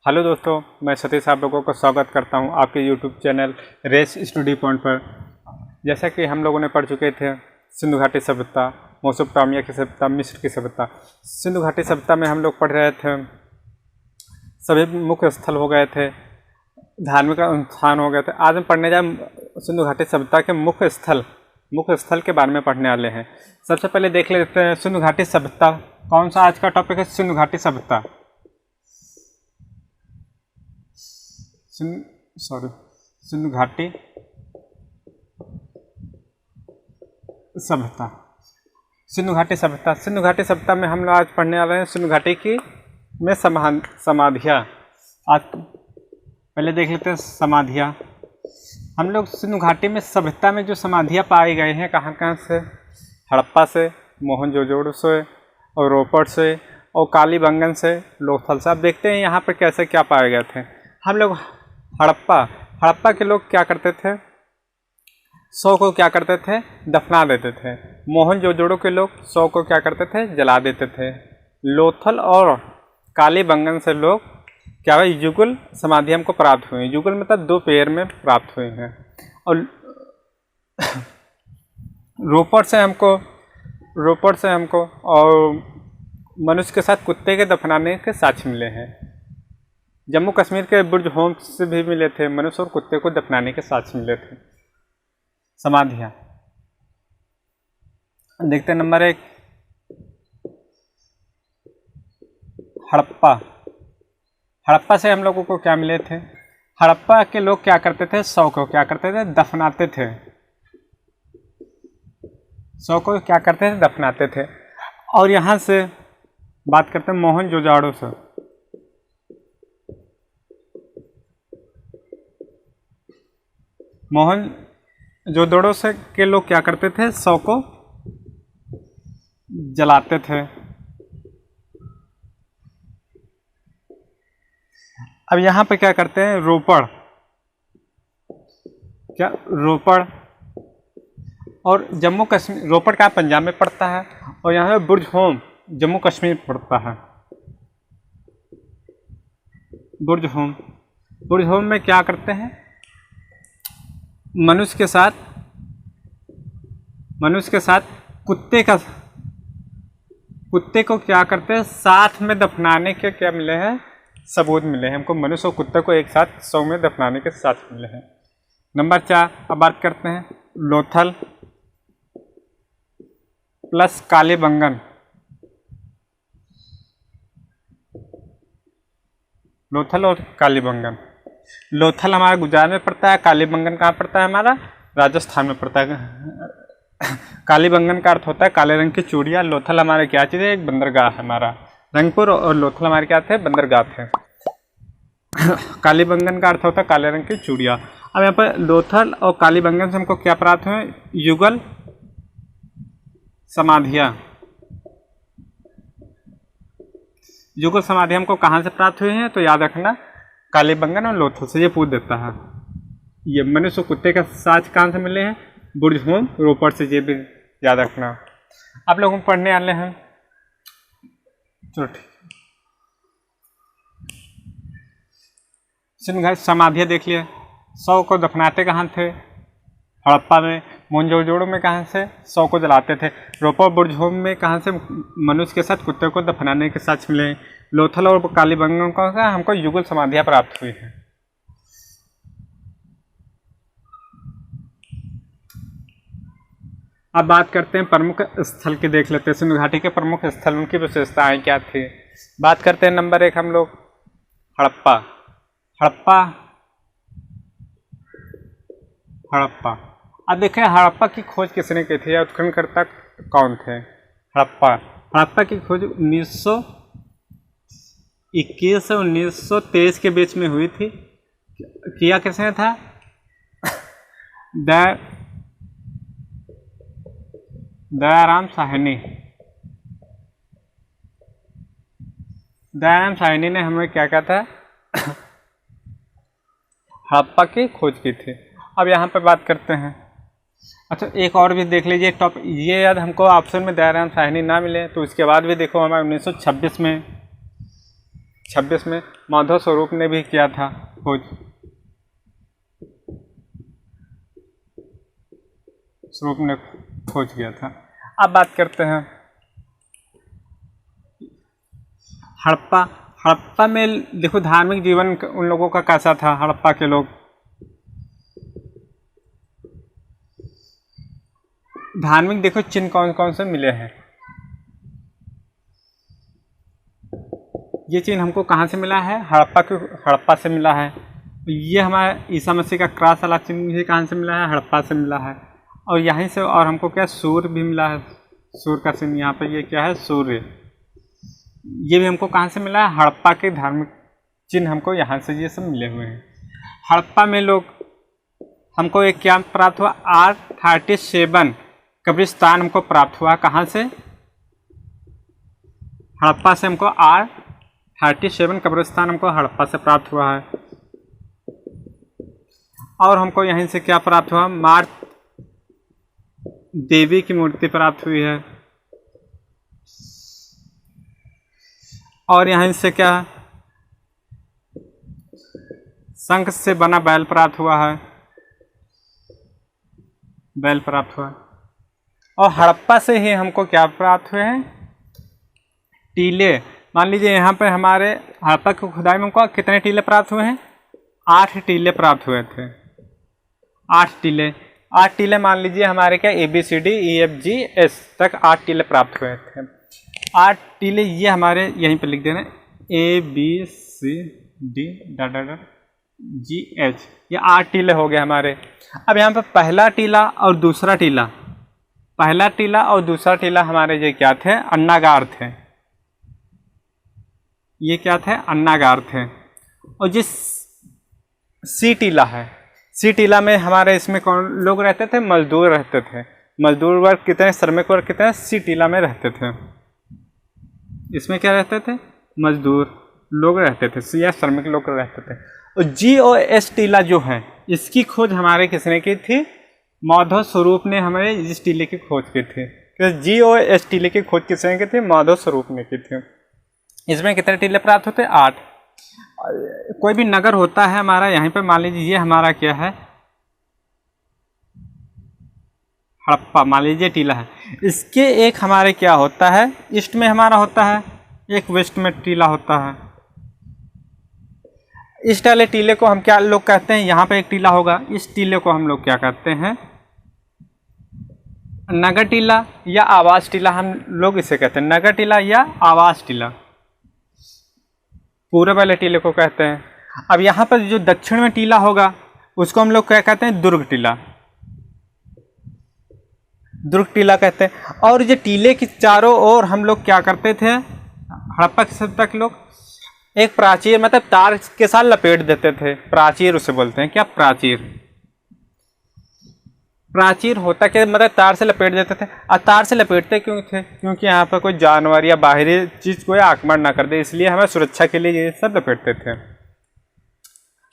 Hello दोस्तों, मैं सतीश आप लोगों का स्वागत करता हूं आपके YouTube channel Race Study Point पर। जैसा कि हम लोगों ने पढ़ चुके थे सिंधु घाटी सभ्यता, मेसोपोटामिया की सभ्यता, मिस्र की सभ्यता। सिंधु घाटी सभ्यता में हम लोग पढ़ रहे थे, सभी मुख्य स्थल हो गए थे, धार्मिक स्थान हो गए थे। आज हम पढ़ने जाए सिंधु घाटी सभ्यता के मुख्य स्थल के बारे में पढ़ने वाले हैं। सबसे पहले देख लेते हैं सिंधु घाटी सभ्यता। कौन सा आज का टॉपिक है? सिंधु घाटी सभ्यता। सिंधु घाटी सभ्यता। सिंधु घाटी सभ्यता में हम लोग आज पढ़ने वाले हैं सिंधु घाटी की में समाधियाँ। आज पहले देख लेते हैं समाधियाँ। हम लोग सिंधु घाटी में सभ्यता में जो समाधियाँ पाई गई हैं, कहाँ कहाँ से? हड़प्पा से, मोहनजोदड़ो से, और रोपड़ से, और कालीबंगन से, लोथल से। अब देखते हैं यहाँ पर कैसे क्या पाए गए थे। हम लोग हड़प्पा के लोग क्या करते थे? शव को क्या करते थे? दफना देते थे। मोहनजोदड़ो के लोग शव को क्या करते थे? जला देते थे। लोथल और कालीबंगन से लोग क्या हुआ? युगल समाधि हमको प्राप्त हुई। युगल मतलब 2 पेड़ में प्राप्त हुए हैं। और रोपड़ से हमको और मनुष्य के साथ कुत्ते के दफनाने के साक्ष्य मिले हैं। जम्मू कश्मीर के बुर्ज होम से भी मिले थे, मनुष्य और कुत्ते को दफनाने के साक्ष्य मिले थे। समाधियाँ देखते हैं। नंबर 1, हड़प्पा से हम लोगों को क्या मिले थे? हड़प्पा के लोग क्या करते थे? शव को क्या करते थे? दफनाते थे। शव को क्या करते थे? दफनाते थे। और यहाँ से बात करते हैं मोहनजोदड़ो से। मोहनजोदड़ो से के लोग क्या करते थे? शव को जलाते थे। अब यहाँ पे क्या करते हैं? रोपड़ और जम्मू कश्मीर। रोपड़ का पंजाब में पड़ता है, और यहाँ पे बुर्ज होम जम्मू कश्मीर पड़ता है। बुर्ज होम में क्या करते हैं? मनुष्य के साथ कुत्ते को क्या करते हैं? साथ में दफनाने के क्या मिले हैं? सबूत मिले हैं हमको। मनुष्य और कुत्ते को एक साथ शव में दफनाने के साक्ष्य मिले हैं। नंबर 4, अब बात करते हैं लोथल प्लस कालीबंगन। लोथल और कालीबंगन। लोथल हमारा गुजरात में पड़ता है, कालीबंगन कहाँ पड़ता है? हमारा राजस्थान में पड़ता है। कालीबंगन का अर्थ होता है काले रंग की चूड़ियाँ। लोथल हमारे क्या चीज़ है? एक बंदरगाह है हमारा। रंगपुर और लोथल हमारे क्या थे? बंदरगाह थे। कालीबंगन का अर्थ होता है काले रंग की चूड़ियाँ। अब यहाँ पर लोथल और कालीबंगन से हमको क्या प्राप्त हुए? युगल समाधियाँ। युगल समाधि हमको कहाँ से प्राप्त हुई हैं? तो याद रखना, कालीबंगन और लोथल से। ये पूछ देता है। ये मनुष्य कुत्ते का साक्ष्य कहाँ से मिले हैं? बुर्ज होम, रोपड़ से। ये भी याद रखना। आप लोगों को पढ़ने वाले हैं। चलो ठीक। सिंधु घाटी समाधियाँ देख लिए। शव को दफनाते कहाँ थे? हड़प्पा में। मोहनजोदड़ो में कहाँ से? शव को जलाते थे। रोपड़ बुर्ज होम में कहाँ से? मनुष्य के साथ कुत्ते को दफनाने के साक्ष्य मिले। लोथल और कालीबंगन का हमको युगल समाधियाँ प्राप्त हुई हैं। अब बात करते हैं प्रमुख स्थल की। देख लेते हैं सिंधु घाटी के प्रमुख स्थल, उनकी विशेषताएं क्या थी। बात करते हैं नंबर 1 हम लोग हड़प्पा। अब देखें हड़प्पा की खोज किसने की थी या उत्खननकर्ता कौन थे? हड़प्पा की खोज 1921 से 1923 के बीच में हुई थी। किया किसने था? दयाराम साहनी ने हमें क्या कहा था? हड़प्पा की खोज की थी। अब यहाँ पे बात करते हैं। अच्छा, एक और भी देख लीजिए टॉप। ये याद हमको ऑप्शन में दयाराम साहनी ना मिले तो इसके बाद भी देखो हमारे 1926 में 1926 में माधव स्वरूप ने भी किया था खोज। स्वरूप ने खोज किया था। अब बात करते हैं हड़प्पा। हड़प्पा में देखो धार्मिक जीवन उन लोगों का कैसा था। हड़प्पा के लोग धार्मिक देखो चिन्ह कौन कौन से मिले हैं। ये चिन्ह हमको कहाँ से मिला है? हड़प्पा से मिला है। ये हमारा ईसा मसीह का क्रॉस वाला चिन्ह भी कहाँ से मिला है? हड़प्पा से मिला है। और यहीं से और हमको क्या सूर्य भी मिला है। सूर्य का चिन्ह यहाँ पे ये क्या है? सूर्य। ये भी हमको कहाँ से मिला है? हड़प्पा के धार्मिक चिन्ह हमको यहाँ से ये सब मिले हुए हैं। हड़प्पा में लोग हमको एक क्या प्राप्त हुआ? R37 कब्रिस्तान हमको प्राप्त हुआ। कहाँ से? हड़प्पा से हमको R37 कब्रिस्तान हमको हड़प्पा से प्राप्त हुआ है। और हमको यहीं से क्या प्राप्त हुआ? मार्त देवी की मूर्ति प्राप्त हुई है। और यहीं से क्या? शंख से बना बैल प्राप्त हुआ है। बैल प्राप्त हुआ। और हड़प्पा से ही हमको क्या प्राप्त हुए हैं? टीले। मान लीजिए यहाँ पे हमारे हड़प्पा की खुदाई में हमको कितने टीले प्राप्त हुए हैं? 8 टीले प्राप्त हुए थे। 8 टीले। 8 टीले मान लीजिए हमारे क्या ABCDEFGH तक 8 टीले प्राप्त हुए थे। 8 टीले ये हमारे यहीं पे लिख देना ABCDGH, ये 8 टीले हो गए हमारे। अब यहाँ पे पहला टीला और दूसरा टीला, पहला टीला और दूसरा टीला हमारे ये क्या थे? अन्नागार थे। ये क्या थे? अन्नागार थे। और जिस सी टीला है, सी टीला में हमारे इसमें कौन लोग रहते थे? मजदूर रहते थे। मजदूर वर्ग कितने? श्रमिक वर्ग कितने? सी टीला में रहते थे। इसमें क्या रहते थे? मजदूर लोग रहते थे या श्रमिक लोग रहते थे। और GOS टीला जो है इसकी खोज हमारे किसने की थी? माधव स्वरूप ने हमें इस टीले की खोज की थी। GOS टीले की खोज किसने की थी? माधव स्वरूप ने की थी। इसमें कितने टीले प्राप्त होते? 8। कोई भी नगर होता है हमारा, यहाँ पे मान लीजिए ये हमारा क्या है? हड़प्पा मान लीजिए टीला है। इसके एक हमारे क्या होता है? ईस्ट में हमारा होता है, एक वेस्ट में टीला होता है। ईस्ट वाले टीले को हम क्या लोग कहते हैं? यहाँ पे एक टीला होगा, इस टीले को हम लोग क्या कहते हैं? नगर टीला या आवास टीला हम लोग इसे कहते हैं। नगर टीला या आवास टीला पूरब वाले टीले को कहते हैं। अब यहाँ पर जो दक्षिण में टीला होगा उसको हम लोग क्या कहते हैं? दुर्ग टीला। दुर्ग टीला कहते हैं। और ये टीले की चारों ओर हम लोग क्या करते थे? हड़प्पा के सभ्यता के लोग एक प्राचीर मतलब तार के साथ लपेट देते थे। प्राचीर उसे बोलते हैं। क्या? प्राचीर। प्राचीर होता क्या? मतलब तार से लपेट देते थे। और तार से लपेटते क्यों थे? क्योंकि यहाँ पर कोई जानवर या बाहरी चीज़ कोई आक्रमण ना कर दे, इसलिए हमें सुरक्षा के लिए ये सब लपेटते थे।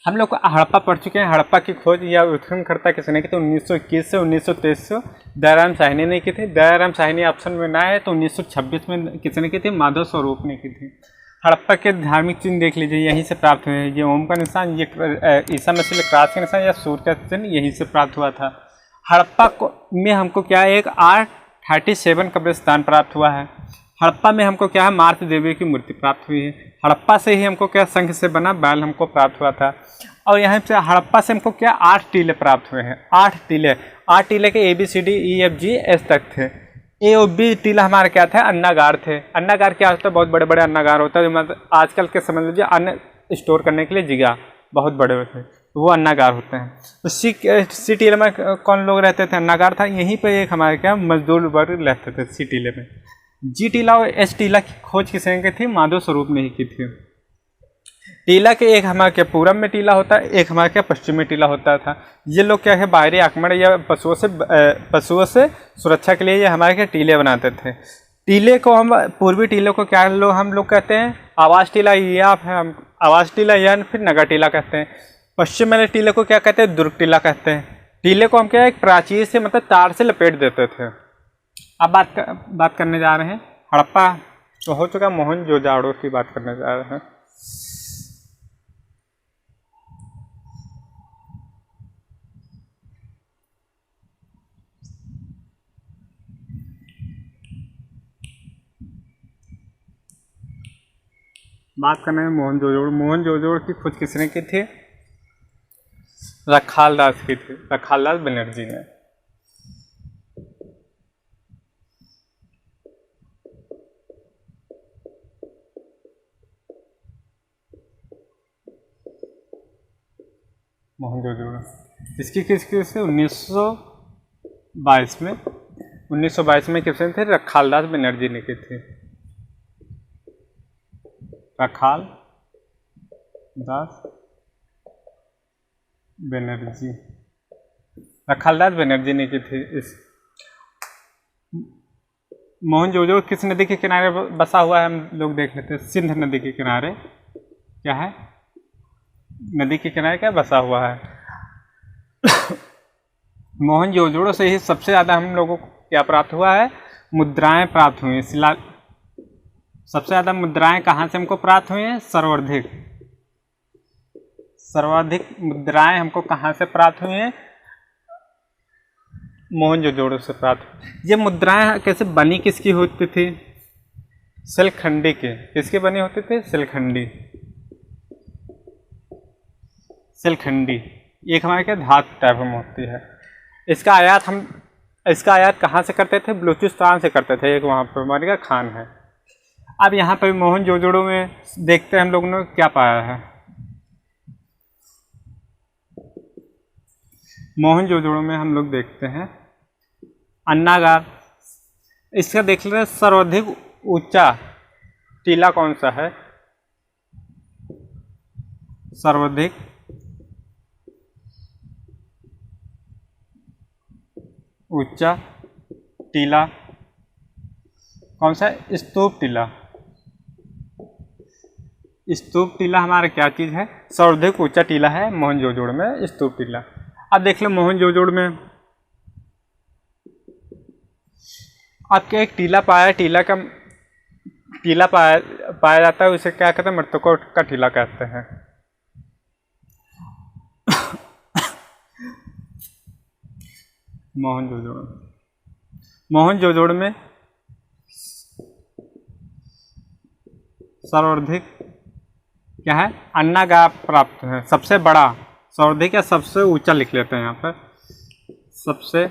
हम लोग हड़प्पा पढ़ चुके हैं। हड़प्पा की खोज या उत्खननकर्ता किसने की थी? 1921 से 1923 दयाराम साहनी ने की थी। दयाराम साहनी ऑप्शन में ना है तो 1926 में किसने की थी? माधव स्वरूप ने की थी। हड़प्पा के धार्मिक चिन्ह देख लीजिए, यहीं से प्राप्त हुए हैं। ये ओम का निशान, ये ईसा मसीह क्रॉस का निशान या सूर्य का चिन्ह यहीं से प्राप्त हुआ था। हड़प्पा में हमको क्या है? एक R37 कब्रिस्तान प्राप्त हुआ है। हड़प्पा में हमको क्या है? मार्त देवी की मूर्ति प्राप्त हुई है। हड़प्पा से ही हमको क्या? शंख से बना बैल हमको प्राप्त हुआ था। और यहाँ से हड़प्पा से हमको क्या? 8 टीले प्राप्त हुए हैं। 8 टीले। 8 टीले के ABCDEFGH तक थे। A और B टीला हमारे क्या थे? अन्नागार थे। अन्नागार क्या होता है? बहुत बड़े बड़े अन्नागार होता है। मतलब आजकल के समझ लीजिए अन्न स्टोर करने के लिए जगह बहुत बड़े होते हैं, तो वो अन्नागार होते हैं। तो सी टीले में कौन लोग रहते थे? अन्नागार था। यहीं पे एक हमारे क्या? मजदूर वर्ग रहते थे सी टीले में। जी टीला और एस टीला की खोज किसने की थी? माधव स्वरूप ने ही की थी। टीला के एक हमारे क्या? पूरब में टीला होता है, एक हमारे क्या? पश्चिम में टीला होता था। ये लोग क्या है? बाहरी आक्रमण या पशुओं से सुरक्षा के लिए ये हमारे क्या? टीले बनाते थे। टीले को हम पूर्वी टीले को क्या हम लोग कहते हैं? आवास टीला या हम आवास टीला या फिर नगर टीला कहते हैं। पश्चिम वाले टीले को क्या कहते हैं? दुर्ग टीला कहते हैं। टीले को हम क्या? एक प्राचीर से मतलब तार से लपेट देते थे। अब बात करने जा रहे हैं हड़प्पा तो हो चुका, मोहनजोदाड़ो की बात करने जा रहे हैं। बात करना है मोहनजोदड़ो। मोहनजोदड़ो की खोज किसने की थी? रखाल दास की थी, रखाल दास बनर्जी ने। मोहनजोदड़ो इसकी किसकी से 1922 में 1922 में किसने थे? रखाल दास बनर्जी ने की थी। रखाल दास बनर्जी, रखाल दास बनर्जी ने की थी। इस मोहनजोदड़ो किस नदी के किनारे बसा हुआ है? हम लोग देख लेते हैं। सिंध नदी के किनारे क्या है? नदी के किनारे क्या बसा हुआ है? मोहनजोदड़ो से ही सबसे ज़्यादा हम लोगों को क्या प्राप्त हुआ है? मुद्राएं प्राप्त हुई हैं। शिला सबसे ज़्यादा मुद्राएं कहाँ से हमको प्राप्त हुई हैं? सर्वाधिक मुद्राएं हमको कहाँ से प्राप्त हुई हैं? मोहनजोदड़ो से प्राप्त। ये मुद्राएं कैसे बनी, किसकी होती थी? सिलखंडी की। किसकी बनी होती थी? सिलखंडी एक हमारे क्या धातु टाइप में होती है। इसका आयात कहाँ से करते थे? बलूचिस्तान से करते थे। एक वहाँ पर हमारे का खान है। अब यहाँ पर मोहनजोदड़ो में देखते हैं हम लोगों ने क्या पाया है। मोहनजोदड़ो में हम लोग देखते हैं अन्नागार। इसका देख लेते हैं सर्वाधिक ऊंचा टीला कौन सा है? सर्वाधिक ऊंचा टीला कौन सा है? स्तूप टीला। स्तूप टीला हमारा क्या चीज़ है? सर्वाधिक ऊंचा टीला है मोहनजोदड़ो में, स्तूप टीला। अब देख लो मोहनजोदड़ो में आपके एक टीला पाया, टीला पाया जाता है, उसे क्या कहते हैं? मृतकों का टीला कहते हैं। मोहनजोदड़ो में सर्वाधिक क्या है? अन्नागार प्राप्त है। सबसे बड़ा सर्वाधिक या सबसे ऊंचा लिख लेते हैं यहाँ पर। सबसे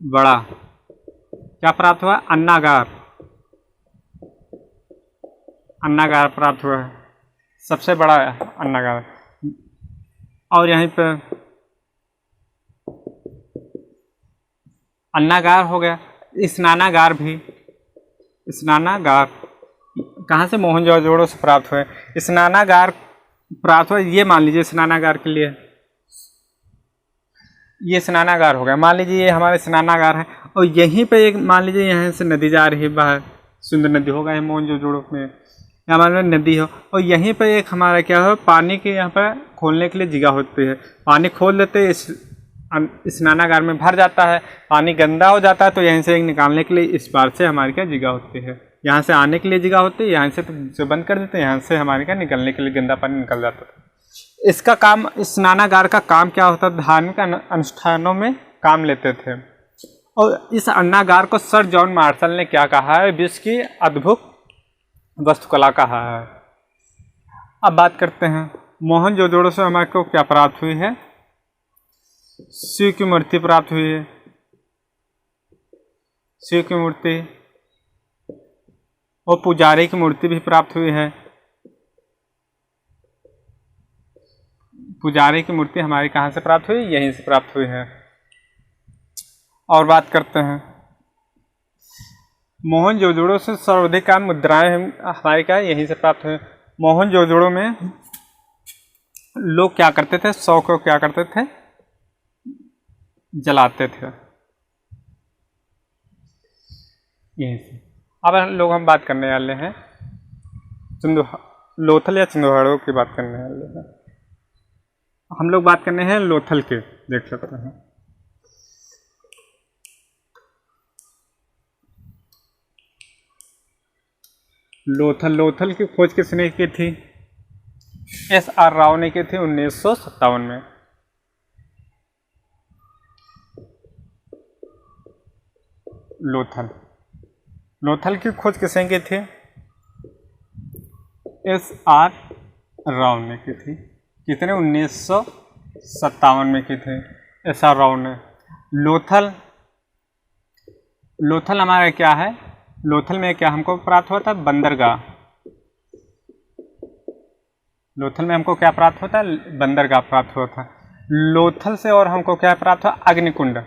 बड़ा क्या प्राप्त हुआ? अन्नागार प्राप्त हुआ है। सबसे बड़ा अन्नागार। और यहीं पे अन्नागार हो गया। स्नानागार भी, स्नानागार कहाँ से? मोहनजोदड़ो से प्राप्त हुए। स्नानागार प्राप्त हुआ, ये मान लीजिए स्नानागार के लिए ये स्नानागार हो गया। मान लीजिए ये हमारे स्नानागार है और यहीं पे एक मान लीजिए यहाँ से नदी जा रही है बाहर, सुंदर नदी होगा ये मोहनजोदड़ो में, हमारे नदी हो और यहीं पे एक हमारा क्या हो? पानी के यहाँ पर खोलने के लिए जगह होती है। पानी खोल देते, इस स्नानागार में भर जाता है। पानी गंदा हो जाता है तो यहीं से निकालने के लिए इस पार से हमारी क्या जगह होती है? यहाँ से आने के लिए जगह होती है, यहाँ से तो बंद कर देते हैं, यहाँ से हमारे क्या निकलने के लिए गंदा पानी निकल जाता है। इसका काम, स्नानागार का काम क्या होता है? धार्मिक अनुष्ठानों में काम लेते थे। और इस अन्नागार को सर जॉन मार्शल ने क्या कहा है? विश्व की अद्भुत वास्तुकला कहा है। अब बात करते हैं मोहनजोदड़ो से हमारे को क्या प्राप्त हुई है? शिव की मूर्ति प्राप्त हुई है। शिव की मूर्ति और पुजारी की मूर्ति भी प्राप्त हुई है। पुजारी की मूर्ति हमारी कहाँ से प्राप्त हुई? यहीं से प्राप्त हुई है। और बात करते हैं मोहनजोदड़ो से सर्वाधिक मुद्राएं हमारी क्या यहीं से प्राप्त हुई। मोहनजोदड़ो में लोग क्या करते थे? सौ को क्या करते थे? जलाते थे यहीं से। अब हम बात करने वाले हैं लोथल या सिंधुहाड़ो की बात करने वाले हैं। हम लोग बात करने हैं लोथल के, देख सकते हैं। लोथल की खोज किसने की थी? SR राव ने की थी 1957 में। लोथल की खोज किसने की थी? SR राव ने की थी। कितने? 1957 में की थी SR राव ने। लोथल हमारा क्या है? लोथल में क्या हमको प्राप्त हुआ था? बंदरगाह। लोथल में हमको क्या प्राप्त होता है? बंदरगाह प्राप्त हुआ था। लोथल से और हमको क्या प्राप्त हुआ? अग्निकुंड।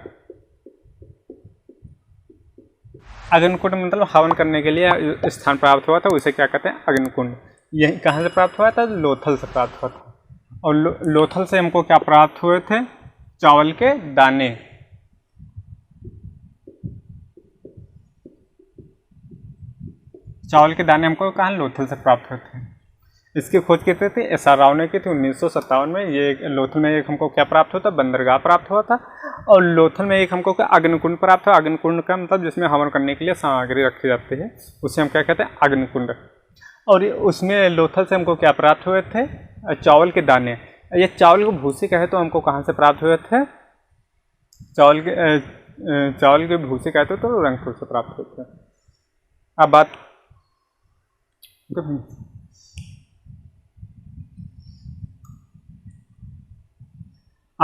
अग्निकुंड मतलब हवन करने के लिए स्थान प्राप्त हुआ था, उसे क्या कहते हैं? अग्निकुंड। यही कहाँ से प्राप्त हुआ था? लोथल से प्राप्त हुआ था। और लोथल से हमको क्या प्राप्त हुए थे? चावल के दाने। चावल के दाने हमको कहाँ? लोथल से प्राप्त हुए थे। इसकी खोज की थी SR राव ने की थी 1957 में। ये लोथल में एक हमको क्या प्राप्त हुआ था? बंदरगाह प्राप्त हुआ था। और लोथल में एक हमको क्या? अग्निकुंड प्राप्त हुआ। अग्निकुंड का मतलब जिसमें हवन करने के लिए सामग्री रखी जाती है, उसे हम क्या कहते हैं? अग्निकुंड। और उसमें लोथल से हमको क्या प्राप्त हुए थे? चावल के दाने। ये चावल को भूसी कहे तो हमको कहाँ से प्राप्त हुए थे? चावल के भूसी कहते तो रंगपुर से प्राप्त हुए थे। अब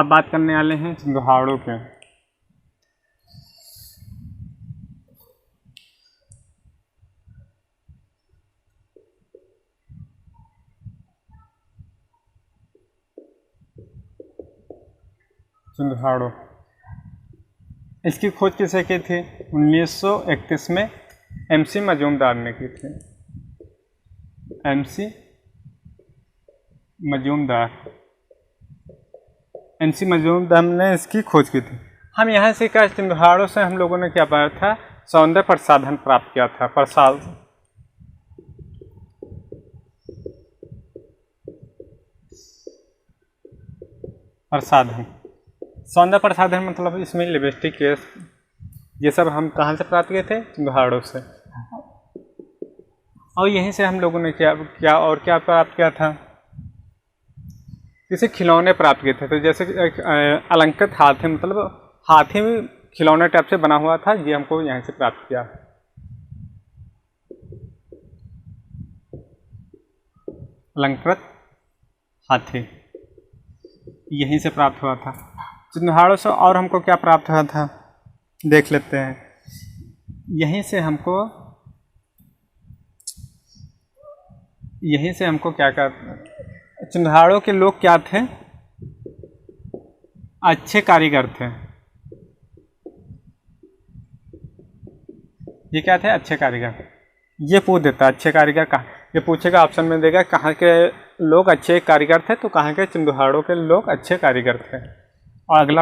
बात करने वाले हैं सिंधुहाड़ों के। सिंधुहाड़ों, इसकी खोज किसे की थी? 1931 में MC मजूमदार ने की थी। MC मजूमदार ने इसकी खोज की थी। हम यहाँ से क्या? सिंधुहाड़ों से हम लोगों ने क्या पाया था? सौंदर्य प्रसाधन प्राप्त किया था। प्रसाधन, सौंदर्य प्रसाधन मतलब इसमें लिपस्टिक, केस, ये सब हम कहाँ से प्राप्त किए थे? सिंधुहाड़ों से। और यहीं से हम लोगों ने क्या प्राप्त किया था? जैसे खिलौने प्राप्त किए थे। तो जैसे अलंकृत हाथी, मतलब हाथी में खिलौने टाइप से बना हुआ था, ये हमको यहाँ से प्राप्त किया। अलंकृत हाथी यहीं से प्राप्त हुआ था। सिंधुहाड़ों से और हमको क्या प्राप्त हुआ था? देख लेते हैं। यहीं से हमको क्या सिंधुहाड़ों के लोग क्या थे? अच्छे कारीगर थे। ये क्या थे? अच्छे कारीगर। ये पूछ देता अच्छे कारीगर कहाँ, ये पूछेगा ऑप्शन में देगा कहाँ के लोग अच्छे कारीगर थे, तो कहाँ के? सिंधुहाड़ों के लोग अच्छे कारीगर थे। और अगला,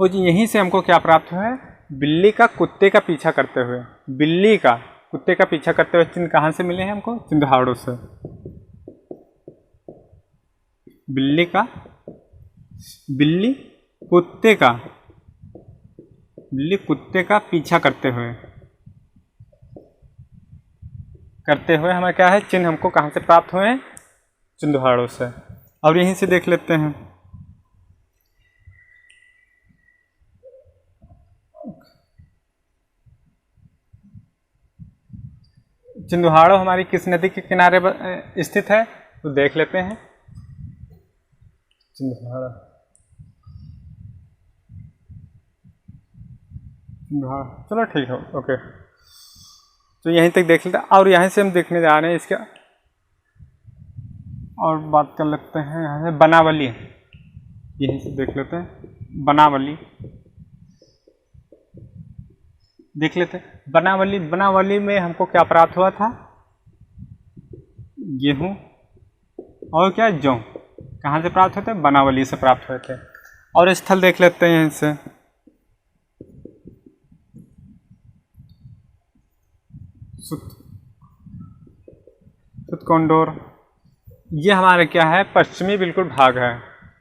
और यहीं से हमको क्या प्राप्त हुआ है? बिल्ली का कुत्ते का पीछा करते हुए, बिल्ली का कुत्ते का पीछा करते हुए चिन्ह कहाँ से मिले हैं हमको? सिंधुहाड़ों से। बिल्ली कुत्ते का पीछा करते हुए हमें क्या है? चिन्ह हमको कहाँ से प्राप्त हुए हैं? सिंधुहाड़ों से। और यहीं से देख लेते हैं। सिंधुहाड़ों हमारी किस नदी के किनारे स्थित है? तो देख लेते हैं। सिंधुहाड़ा, चलो ठीक है, ओके। तो यहीं तक देख लेते हैं। और यहाँ से हम देखने जा रहे हैं इसका, और बात कर लेते हैं यहाँ से बनावली। यहीं से देख लेते हैं बनावली, देख लेते हैं। बनावली में हमको क्या प्राप्त हुआ था? गेहूं और क्या? जौ। कहाँ से प्राप्त हुए थे? बनावली से प्राप्त हुए थे। और स्थल देख लेते हैं यहाँ से। सुतकोंडोर, ये हमारे क्या है? पश्चिमी बिल्कुल भाग है।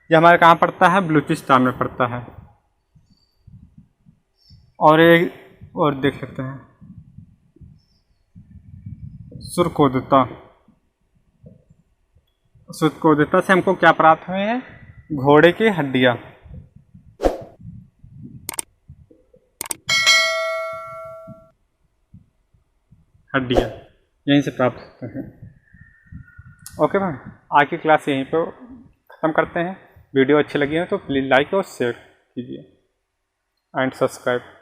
ये हमारे कहाँ पड़ता है? बलूचिस्तान में पड़ता है। और देख सकते हैं सुरकोदता। सुरकोदता से हमको क्या प्राप्त हुए हैं? घोड़े की हड्डियां। हड्डियां यहीं से प्राप्त होते हैं। ओके भाई, आज की क्लास यहीं पर ख़त्म करते हैं। वीडियो अच्छी लगी हो तो प्लीज़ लाइक और शेयर कीजिए एंड सब्सक्राइब।